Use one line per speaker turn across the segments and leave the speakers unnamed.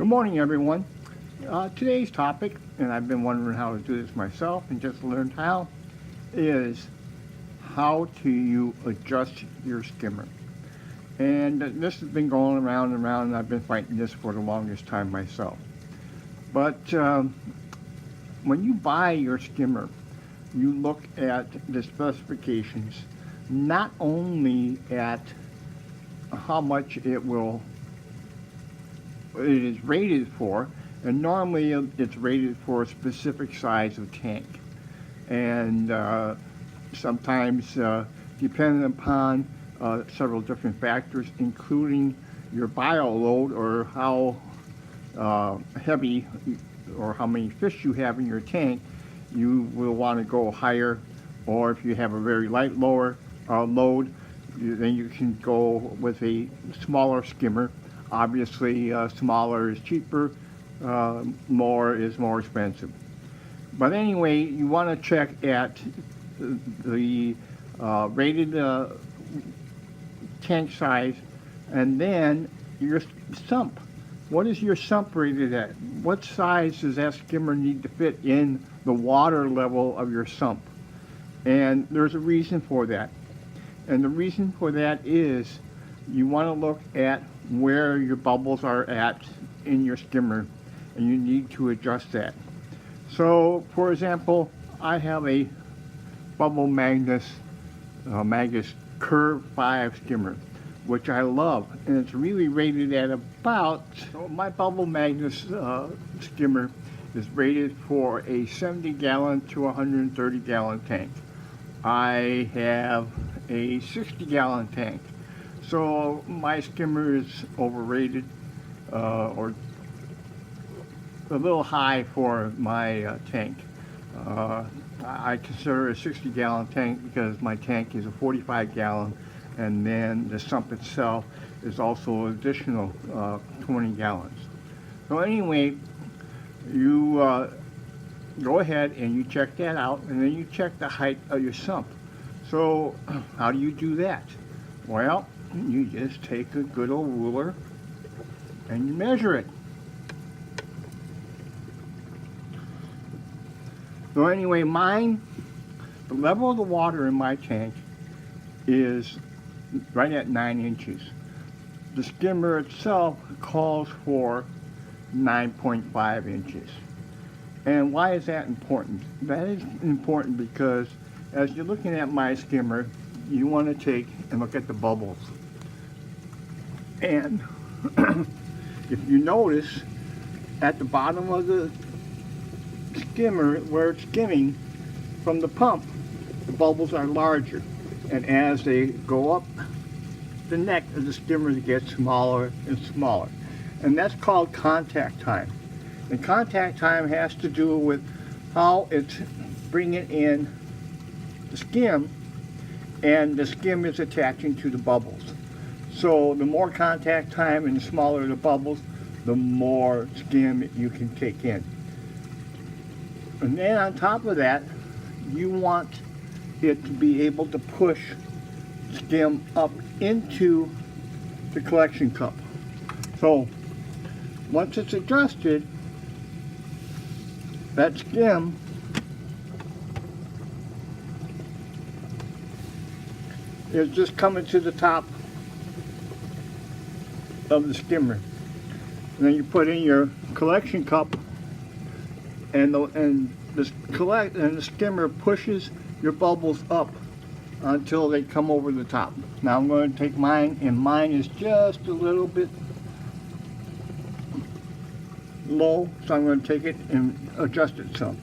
Good morning, everyone. Today's topic, and I've been wondering how to do this myself and just learned how, is how do you adjust your skimmer. And this has been going around and around, and I've been fighting this for the longest time myself. But when you buy your skimmer, you look at the specifications, not only at how much it is rated for, and normally it's rated for a specific size of tank. And sometimes depending upon several different factors, including your bio load or how heavy or how many fish you have in your tank, you will want to go higher. Or if you have a very light load, then you can go with a smaller skimmer. Obviously, smaller is cheaper, more is more expensive. But anyway, you want to check at the rated tank size, and then your sump. What is your sump rated at? What size does that skimmer need to fit in the water level of your sump? And there's a reason for that. And the reason for that is you want to look at where your bubbles are at in your skimmer, and you need to adjust that. So, for example, I have a Bubble Magnus Curve 5 skimmer, which I love, and it's really rated at about, so my Bubble Magnus skimmer is rated for a 70-gallon to 130-gallon tank. I have a 60-gallon tank. So my skimmer is overrated or a little high for my tank. I consider a 60-gallon tank because my tank is a 45-gallon, and then the sump itself is also an additional 20 gallons. So anyway, you go ahead and you check that out, and then you check the height of your sump. So how do you do that? Well, you just take a good old ruler and you measure it. So anyway, the level of the water in my tank is right at 9 inches. The skimmer itself calls for 9.5 inches. And why is that important? That is important because as you're looking at my skimmer, you want to take and look at the bubbles. And if you notice, at the bottom of the skimmer, where it's skimming from the pump, the bubbles are larger. And as they go up the neck of the skimmer, they get smaller and smaller. And that's called contact time. And contact time has to do with how it's bringing in the skim, and the skim is attaching to the bubbles. So the more contact time and the smaller the bubbles, the more skim you can take in. And then on top of that, you want it to be able to push skim up into the collection cup. So once it's adjusted, that skim is just coming to the top of the skimmer. And then you put in your collection cup, and the skimmer pushes your bubbles up until they come over the top. Now I'm going to take mine, and mine is just a little bit low, so I'm going to take it and adjust it some.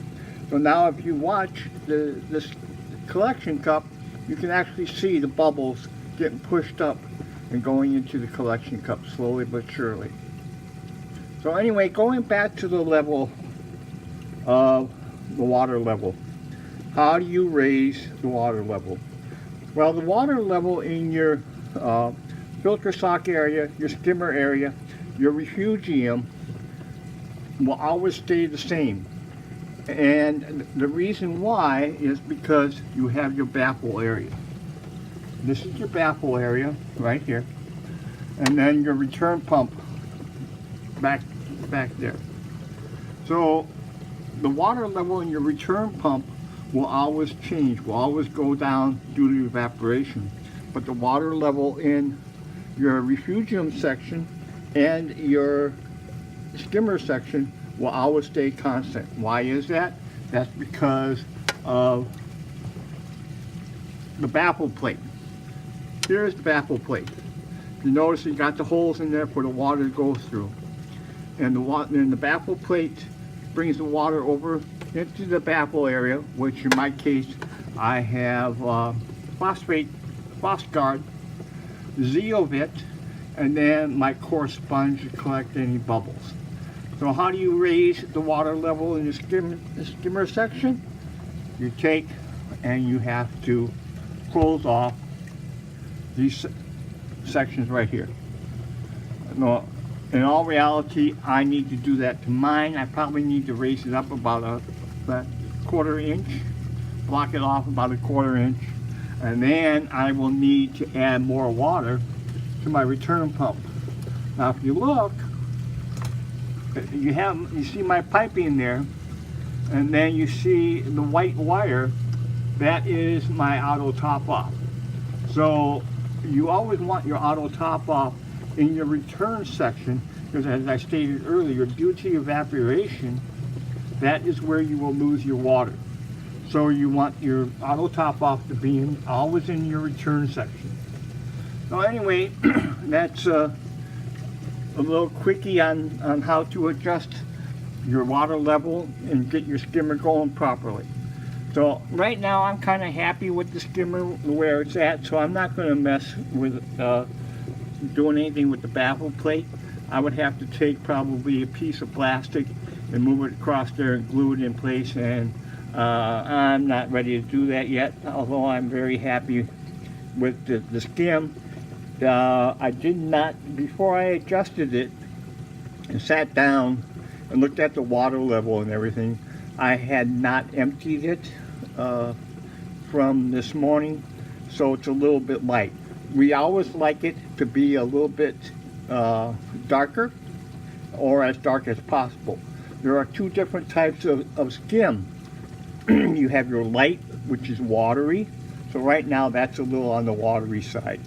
So now if you watch this collection cup, you can actually see the bubbles getting pushed up and going into the collection cup slowly but surely. So anyway, going back to the level of the water level. How do you raise the water level? Well, the water level in your filter sock area, your skimmer area, your refugium will always stay the same. And the reason why is because you have your baffle area. This is your baffle area right here, and then your return pump back back there. So the water level in your return pump will always change, will always go down due to evaporation. But the water level in your refugium section and your skimmer section will always stay constant. Why is that? That's because of the baffle plate. Here's the baffle plate. You notice you got the holes in there for the water to go through. And the baffle plate brings the water over into the baffle area, which in my case I have Phosguard, Zeovit, and then my coarse sponge to collect any bubbles. So how do you raise the water level in the skimmer section? You take and you have to close off these sections right here. No, in all reality, I need to do that to mine. I probably need to raise it up about a quarter inch, block it off about a quarter inch, and then I will need to add more water to my return pump. Now if you look, you see my piping there, and then you see the white wire. That is my auto top off. So you always want your auto top off in your return section, because as I stated earlier, due to evaporation, that is where you will lose your water. So you want your auto top off to be always in your return section. So anyway, that's a little quickie on how to adjust your water level and get your skimmer going properly. So right now I'm kind of happy with the skimmer where it's at, so I'm not going to mess with doing anything with the baffle plate. I would have to take probably a piece of plastic and move it across there and glue it in place, and I'm not ready to do that yet, although I'm very happy with the skim. I did not, before I adjusted it and sat down and looked at the water level and everything, I had not emptied it from this morning, so it's a little bit light. We always like it to be a little bit darker, or as dark as possible. There are two different types of skim. You have your light, which is watery, so right now that's a little on the watery side.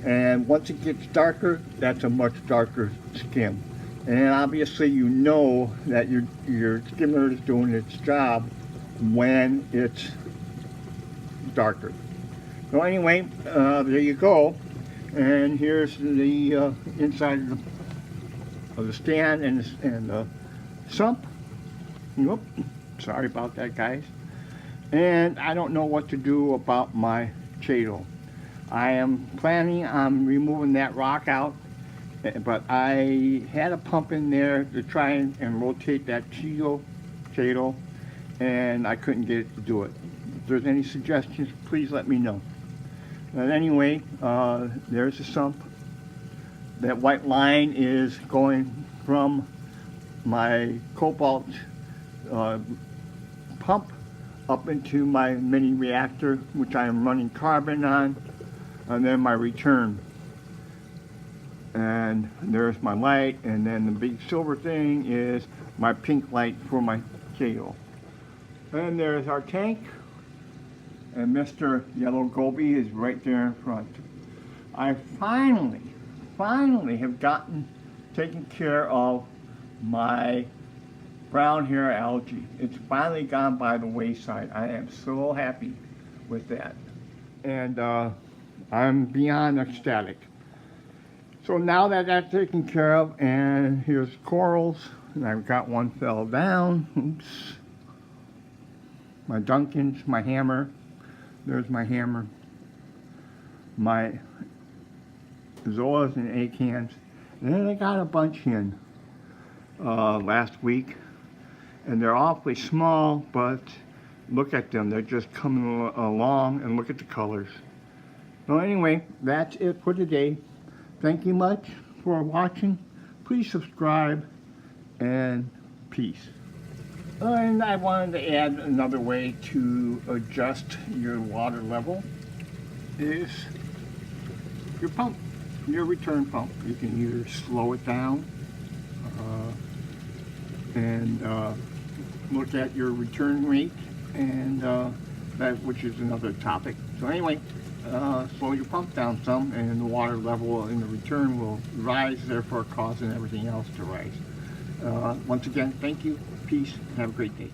And once it gets darker, that's a much darker skim. And obviously you know that your skimmer is doing its job when it's darker. So anyway, there you go. And here's the inside of the stand and the sump. Whoop, sorry about that, guys. And I don't know what to do about my chadle. I am planning on removing that rock out, but I had a pump in there to try and rotate that chadle, and I couldn't get it to do it. If there's any suggestions, please let me know. But anyway, there's the sump. That white line is going from my cobalt pump up into my mini reactor, which I am running carbon on, and then my return. And there's my light, and then the big silver thing is my pink light for my chadle. And there's our tank, and Mr. Yellow Goby is right there in front. I finally have taken care of my brown hair algae. It's finally gone by the wayside. I am so happy with that. And I'm beyond ecstatic. So now that that's taken care of, and here's corals, and I've got one fell down. Oops. My Dunkins, my hammer. There's my hammer. My Zoas and acans. And then I got a bunch in last week. And they're awfully small, but look at them. They're just coming along, and look at the colors. So anyway, that's it for today. Thank you much for watching. Please subscribe, and peace. And I wanted to add another way to adjust your water level is your pump, your return pump. You can either slow it down and look at your return rate, and that, which is another topic. So anyway, slow your pump down some, and the water level in the return will rise, therefore causing everything else to rise. Once again, thank you, peace, and have a great day.